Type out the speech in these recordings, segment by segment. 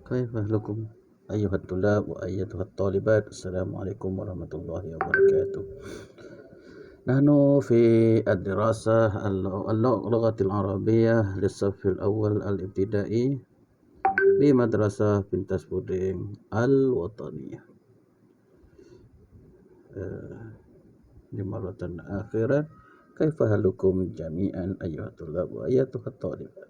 كيف لكم أيها الطلاب وأيتها الطالبات؟ السلام عليكم ورحمة الله وبركاته. نحن في الدراسة اللغة العربية للصف الأول الابتدائي بمدرسة بنتاس بودين الوطنية. لمرة أخيرة، كيف حالكم جميعا أيها الطلاب وأيتها الطالبات؟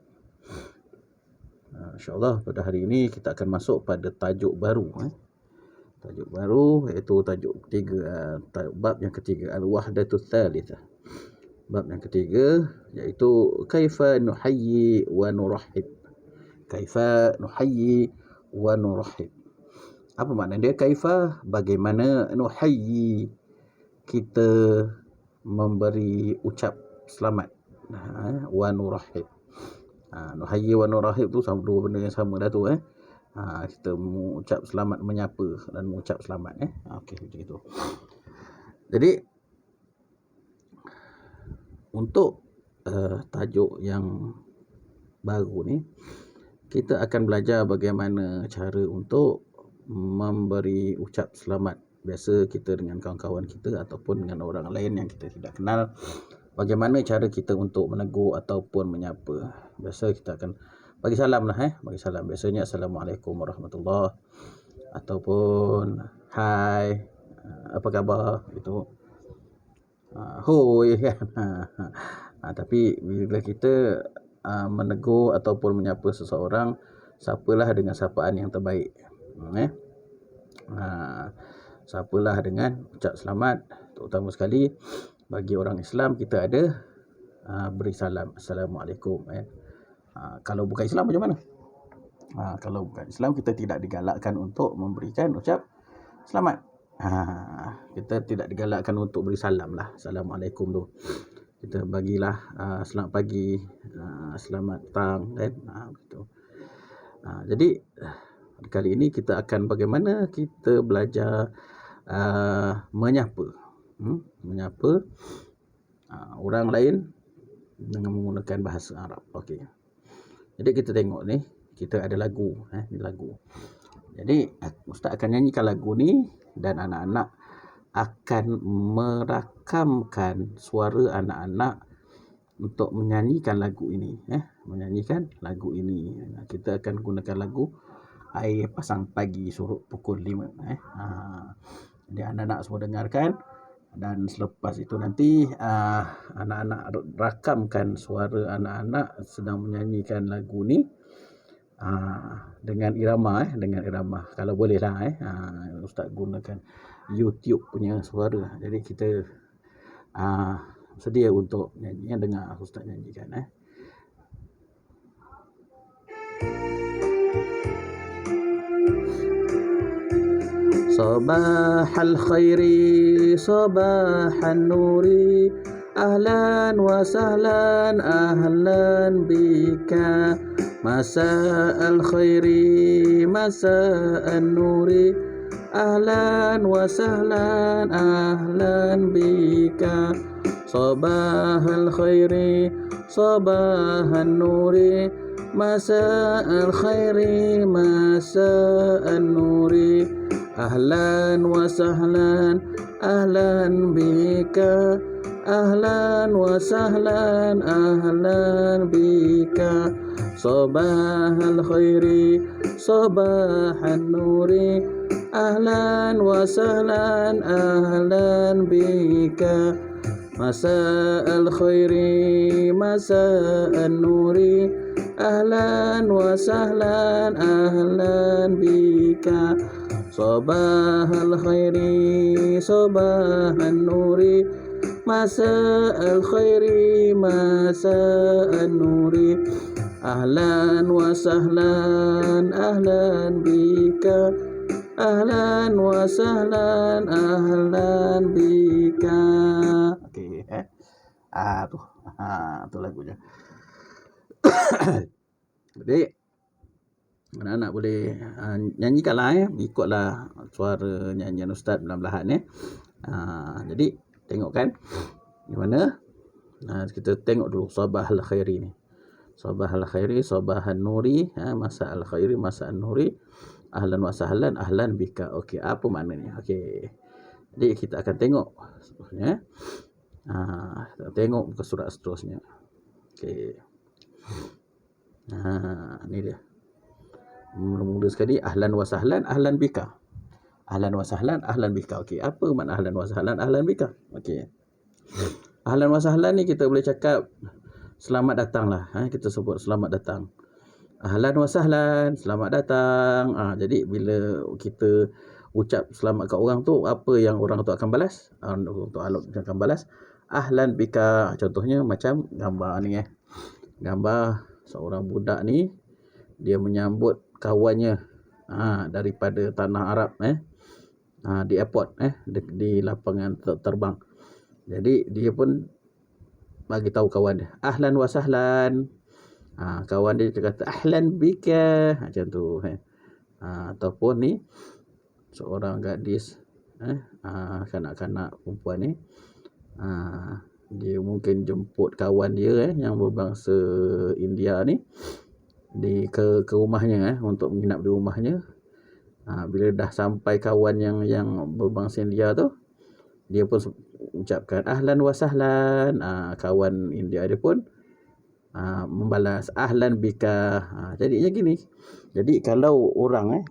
InsyaAllah pada hari ini kita akan masuk pada tajuk baru. Tajuk baru iaitu tajuk ketiga, bab yang ketiga, Al-Wahdatus Tsalitsah. Bab yang ketiga iaitu Kaifa nuhayyi wa nurahhib. Kaifa nuhayyi wa nurahhib. Apa makna dia? Kaifa, bagaimana, nuhayyi, kita memberi ucap selamat, wa nurahhib. Nuhayyi wa nurahhib tu sama, dua benda yang sama dah tu. Kita mengucap selamat, menyapa dan mengucap selamat. Okey, macam itu. Jadi untuk tajuk yang baru ni, kita akan belajar bagaimana cara untuk memberi ucap selamat. Biasa kita dengan kawan-kawan kita ataupun dengan orang lain yang kita tidak kenal, bagaimana cara kita untuk menegur ataupun menyapa. Biasa kita akan bagi salam lah. Bagi salam. Biasanya Assalamualaikum warahmatullahi, ataupun Hai, apa khabar, itu hoi kan. Tapi bila kita menegur ataupun menyapa seseorang, sapalah dengan sapaan yang terbaik. Sapalah dengan ucap selamat. Terutama sekali bagi orang Islam, kita ada beri salam, Assalamualaikum. Kalau bukan Islam macam mana? Kalau bukan Islam, kita tidak digalakkan untuk memberikan ucap selamat. Kita tidak digalakkan untuk beri salam lah. Assalamualaikum tu kita bagilah selamat pagi, selamat petang kan. Begitu. Jadi kali ini kita akan bagaimana kita belajar menyapa. Menyapa orang lain dengan menggunakan bahasa Arab. Okey. Jadi kita tengok ni, kita ada lagu. Ni lagu. Jadi Ustaz akan nyanyikan lagu ni dan anak-anak akan merakamkan suara anak-anak untuk menyanyikan lagu ini. Menyanyikan lagu ini. Kita akan gunakan lagu Air Pasang Pagi Surut pukul 5. Jadi anak-anak semua dengarkan. Dan selepas itu nanti anak-anak rakamkan suara anak-anak sedang menyanyikan lagu ni dengan irama. Dengan irama. Kalau boleh lah. Ustaz gunakan YouTube punya suara. Jadi kita sedia untuk nyanyi. Dengar Ustaz nyanyikan. Sabahal khairi, sabahan nuri, ahlan wa sahlan, ahlan bika. Masa'al khairi, masa'an nuri, ahlan wa sahlan, ahlan bika. Sabahal khairi, sabahan nuri, masa'al khairi, masa'an nuri, ahlan wa sahlan, ahlan bika. Ahlan wa sahlan, ahlan bika. Sabahal khairi, sabahan nuri, ahlan wa sahlan, ahlan bika. Masa'al khairi, masa'an nuri, ahlan wa sahlan, ahlan bika. Sabahal khairi, sabahan nuri, masa'al khairi, masa'an nuri, ahlan wa sahlan, ahlan bika. Ahlan wa sahlan, ahlan bika. Okey, tu lagunya. Jadi anak-anak boleh nyanyikanlah, ikutlah suara nyanyian Ustaz belah-belahan. Jadi tengok kan di mana. Kita tengok dulu sabahal khairi ni. Sabahal khairi, sabahan nuri, masa al khairi, masa an nuri, ahlan wa sahlan, ahlan bika. Okey, apa maknanya? Okey. Jadi kita akan tengok seterusnya. Tengok muka surat seterusnya. Okey. Ni dia. Mula-mula sekali, ahlan wa sahlan, ahlan bika. Ahlan wa sahlan, ahlan bika. Okey, apa makna ahlan wa sahlan, ahlan bika? Okey. Ahlan wa sahlan ni kita boleh cakap selamat datang lah. Kita sebut selamat datang. Ahlan wa sahlan, selamat datang. Jadi bila kita ucap selamat kat orang tu, apa yang orang tu akan balas? Untuk Alok akan balas, ahlan bika. Contohnya macam gambar ni Gambar seorang budak ni, dia menyambut kawannya daripada tanah Arab di airport di lapangan terbang. Jadi dia pun bagi tahu kawan dia, ahlan wa sahlan. Kawan dia kata ahlan bika, macam tu ataupun ni seorang gadis kanak-kanak perempuan ni, dia mungkin jemput kawan dia yang berbangsa India ni ke rumahnya untuk menginap di rumahnya. Bila dah sampai kawan yang berbangsa India tu, dia pun ucapkan ahlan wa sahlan. Kawan India dia pun membalas ahlan bika. Jadinya gini. Jadi kalau orang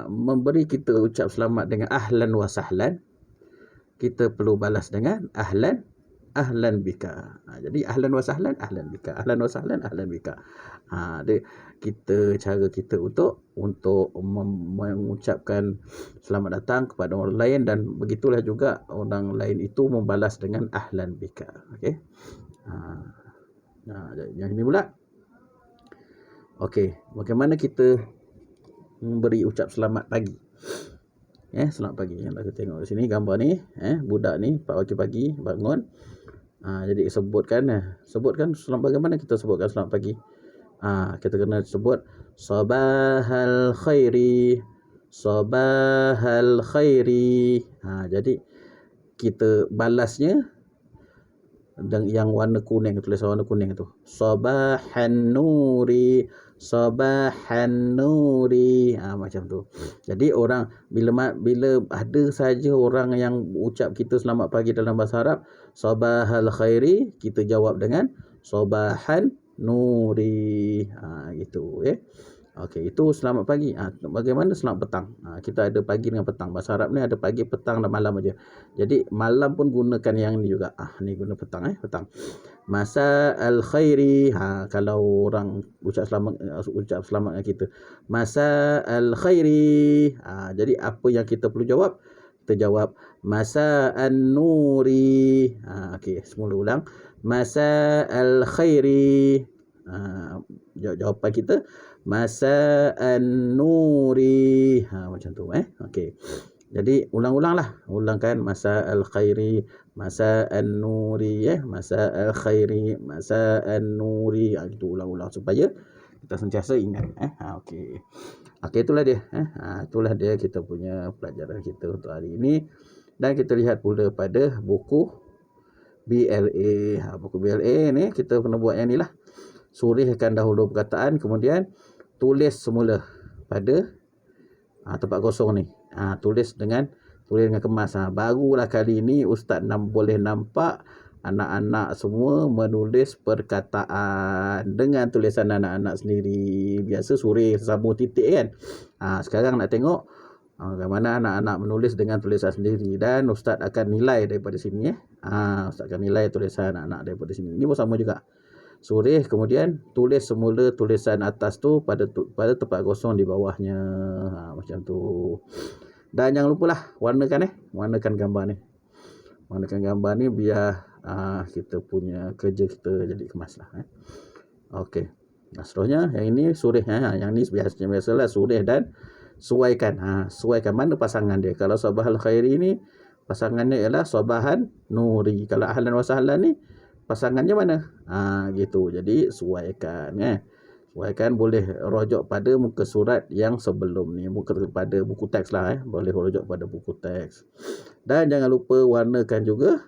memberi kita ucap selamat dengan ahlan wa sahlan, kita perlu balas dengan ahlan bika. Jadi ahlan wa sahlan, ahlan bika. Ahlan wa sahlan, ahlan bika. Cara kita untuk mengucapkan selamat datang kepada orang lain, dan begitulah juga orang lain itu membalas dengan ahlan bika. Okey. Yang ini pula. Okey, bagaimana kita memberi ucap selamat pagi? Selamat pagi. Yang kita tengok di sini gambar ni, budak ni pagi-pagi bangun. Jadi sebutkan bagaimana kita sebutkan selamat pagi. Kita kena sebut sabahal khairi, sabahal khairi. Jadi kita balasnya dan yang warna kuning, tulisan warna kuning tu, sabahan nuri, sabahan nuri. Macam tu. Jadi orang bila ada saja orang yang ucap kita selamat pagi dalam bahasa Arab, sabahal khairi, kita jawab dengan sabahan nuri. Gitu Okey, itu selamat pagi. Bagaimana selamat petang? Kita ada pagi dengan petang. Bahasa Arab ni ada pagi, petang dan malam aja. Jadi malam pun gunakan yang ni juga. Ni guna petang petang. Masa al khairi. Kalau orang ucap selamat dengan kita, masa al khairi. Jadi apa yang kita perlu jawab? Kita jawab masa an nuri. Okey, semula ulang. Masa al khairi. Jawapan kita masa an-nuri. Macam tu Okey. Jadi ulangkan masa al-khairi, masa an-nuri masa al-khairi, masa an-nuri. Itu ulang-ulang supaya kita sentiasa ingat Okey. Itulah dia itulah dia kita punya pelajaran kita untuk hari ini. Dan kita lihat pula pada buku BLA. Buku BLA ni kita kena buat yang ni lah. Surihkan dahulu perkataan, kemudian tulis semula pada tempat kosong ni. Tulis dengan kemas. Barulah kali ini Ustaz boleh nampak anak-anak semua menulis perkataan dengan tulisan anak-anak sendiri. Biasa surih sambung titik kan. Sekarang nak tengok bagaimana anak-anak menulis dengan tulisan sendiri, dan Ustaz akan nilai daripada sini Ustaz akan nilai tulisan anak-anak daripada sini. Ini pun sama juga. Surih, kemudian tulis semula tulisan atas tu pada tempat kosong di bawahnya. Macam tu. Dan jangan lupalah warnakan gambar ni. Warnakan gambar ni biar kita punya kerja kita jadi kemas lah. Okey. Seterusnya yang ini surih. Yang ni biasalah surih dan suaikan. Suaikan mana pasangan dia. Kalau sabahal khairi ni pasangannya ialah sabahan nuri. Kalau ahlan wa sahlan ni pasangannya mana? Gitu. Jadi suaikan Suaikan, boleh rujuk pada muka surat yang sebelum ni, pada buku teks lah boleh rujuk pada buku teks. Dan jangan lupa warnakan juga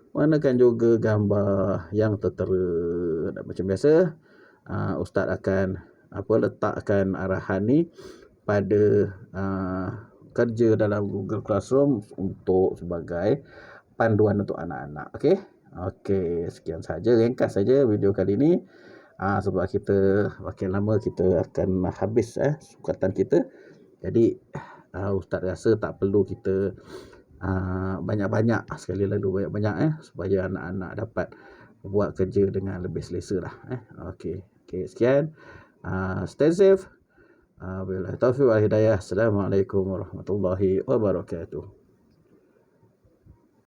Warnakan juga gambar yang tertera. Dan macam biasa, Ustaz akan letakkan arahan ni pada kerja dalam Google Classroom untuk sebagai panduan untuk anak-anak. Okey, sekian saja, ringkas saja video kali ni. Sebab kita makin lama kita akan habis sukatan kita. Jadi Ustaz rasa tak perlu kita banyak-banyak sekali lalu banyak-banyak supaya anak-anak dapat buat kerja dengan lebih selesa lah. Okey, sekian. Stay safe. Wabillahi taufiq wal hidayah. Assalamualaikum warahmatullahi wabarakatuh.